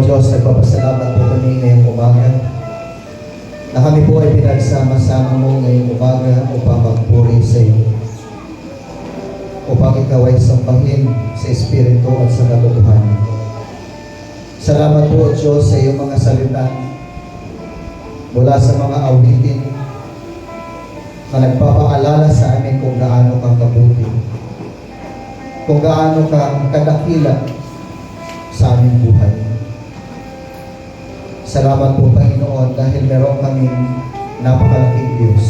Diyos, nagpapasalamat po kami ngayong umaga na kami po ay pinagsama-sama mo ngayong umaga upang magpuri sa iyo, upang ikaw ay sambahin sa Espiritu at sa katotohanan. Salamat po, Diyos, sa iyong mga salita mula sa mga awitin na nagpapaalala sa amin kung gaano kang kabuti, kung gaano kang kadakila sa aming buhay. Salamat po, Panginoon, dahil meron kaming napakalaking Diyos.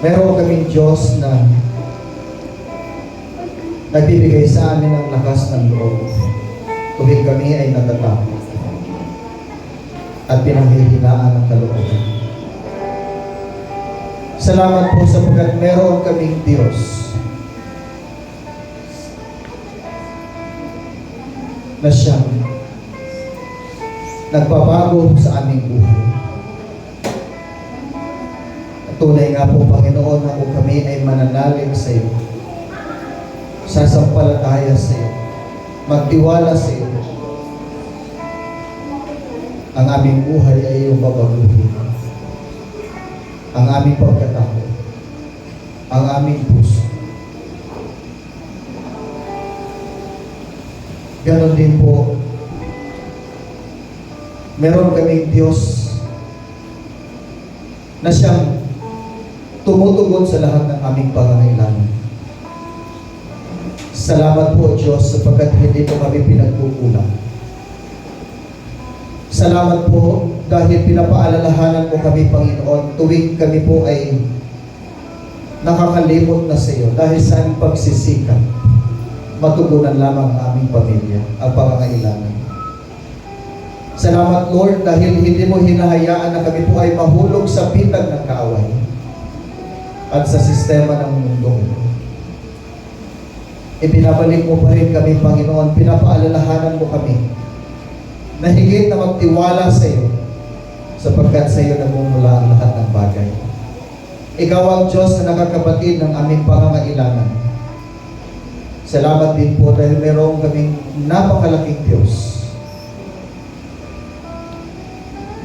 Meron kaming Diyos na nagbibigay sa amin ng lakas ng loob tuwing kami ay natatakot at pinanghihinaan ng kalooban. Salamat po sapagkat meron kaming Diyos na siyang nagbabago sa aming buhay. At tunay nga po, Panginoon, na kung kami ay mananalig sa iyo, sasampalataya sa iyo, magtiwala sa iyo, ang aming buhay ay iyong babaguhin. Ang aming pagkatao, ang aming puso. Ganon din po, meron kaming Diyos na siyang tumutugon sa lahat ng aming pangangailangan. Salamat po, Diyos, sapagkat hindi po kami pinagkukulang. Salamat po dahil pinapaalalahanan mo kami, Panginoon, tuwing kami po ay nakakalimot na sa iyo dahil sa aming pagsisikap, matugunan lamang ang aming pamilya, ang pangangailangan. Salamat, Lord, dahil hindi mo hinahayaan na kami po ay mahulog sa pitag ng kaaway at sa sistema ng mundo. Ipinabalik mo pa rin kami, Panginoon, pinapaalalahanan mo kami na higit na magtiwala sa iyo sapagkat sa iyo nagmumula ang lahat ng bagay. Ikaw ang Diyos na nakakabatid ng aming pangangailangan. Salamat din po dahil meron kaming napakalaking Diyos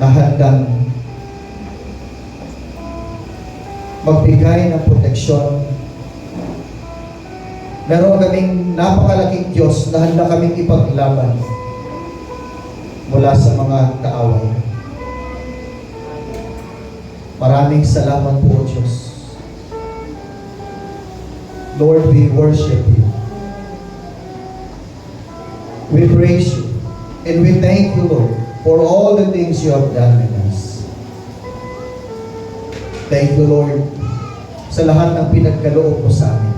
na handang magbigay ng proteksyon. Meron kaming napakalaking Diyos na handa kaming ipaglaban mula sa mga kaaway. Maraming salamat po, Diyos. Lord, we worship you. We praise you. And we thank you, Lord, for all the things you have done in us. Thank you, Lord, sa lahat ng pinagkaloob mo sa amin.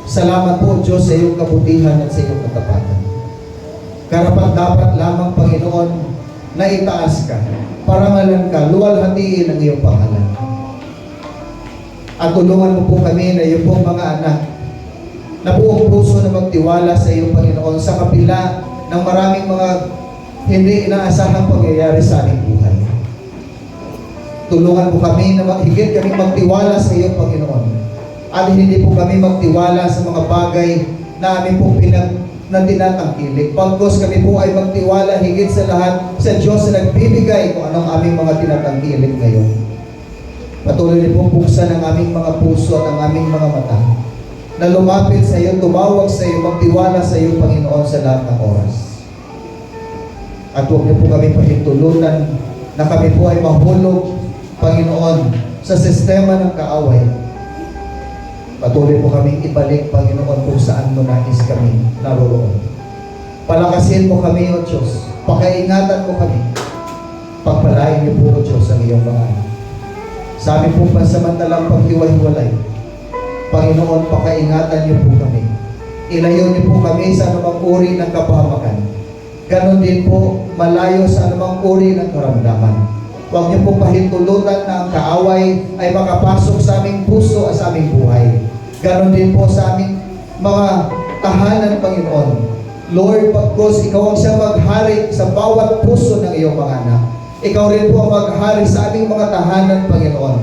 Salamat po, Diyos, sa iyong kabutihan at sa iyong katapatan. Karapat-dapat lamang, Panginoon, na itaas ka, parangalan ka, luwalhatiin ang iyong pangalan. At tulungan mo po kami na iyong pong mga anak na buong puso na magtiwala sa iyong Panginoon sa kapila ng maraming mga hindi inaasahang pangyayari sa aming buhay. Tulungan po kami na higit kami magtiwala sa iyong Panginoon at hindi po kami magtiwala sa mga bagay na amin pong tinatangkilik. Pagkos kami po ay magtiwala higit sa lahat sa Diyos na nagbibigay kung anong aming mga tinatangkilik ngayon. Patuloy din pong buksan ang aming mga puso at ang aming mga mata na lumapit sa iyo, tumawag sa iyo, magtiwala sa iyo, Panginoon, sa lahat ng oras. At huwag niyo po kami pahintulutan na kami po ay mahulog, Panginoon, sa sistema ng kaaway. Patuloy po kami ibalik, Panginoon, kung saan mo nais kami naroroon. Palakasin mo kami, O Diyos. Pakaingatan mo kami. Pagpalain niyo po, O Diyos, ang iyong mga anak. Sa aming pong pansamantalang paghiwa-hiwalay, Panginoon, pakaingatan niyo po kami. Ilayo niyo po kami sa anumang uri ng kapahamakan. Ganon din po, malayo sa anumang uri ng karamdaman. Huwag niyo po pahintulutan na ang kaaway ay makapasok sa aming puso at sa aming buhay. Ganon din po sa aming mga tahanan, Panginoon. Lord, pagkos ikaw ang siyang maghari sa bawat puso ng iyong mga anak. Ikaw rin po ang maghari sa aming mga tahanan, Panginoon,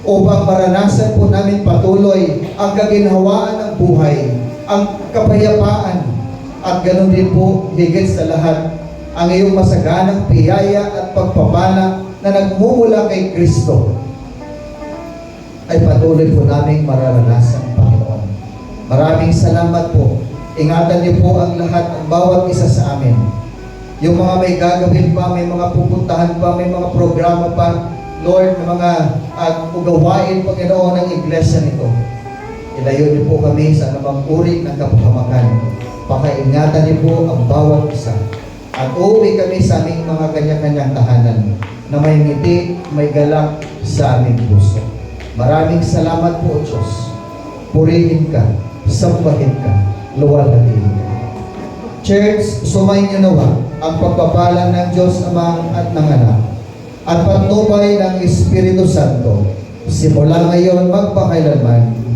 upang maranasan po namin patuloy ang kaginhawaan ng buhay, ang kapayapaan, At ganoon din po, higit sa lahat, ang iyong masaganang biyaya at pagpapala na nagmumula kay Kristo ay patuloy po naming mararanasan, Panginoon. Maraming salamat po. Ingatan niyo po ang lahat, ang bawat isa sa amin. Yung mga may gagawin pa, may mga pupuntahan pa, may mga programa pa, Lord, na mga ugawain, Panginoon, ng iglesia nito. Ilayo niyo po kami sa anumang uri ng kapahamakan. Pakaingatan niyo po ang bawat isa. At uuwi kami sa aming mga kanya-kanyang tahanan na may ngiti, may galak sa aming puso. Maraming salamat po, Diyos. Purihin ka, sambahin ka, luwalhatihin ka. Church, sumayin niyo nawa ang pagpapala ng Diyos Ama at ng Anak at patnubay ng Espiritu Santo simula ngayon magpakailanman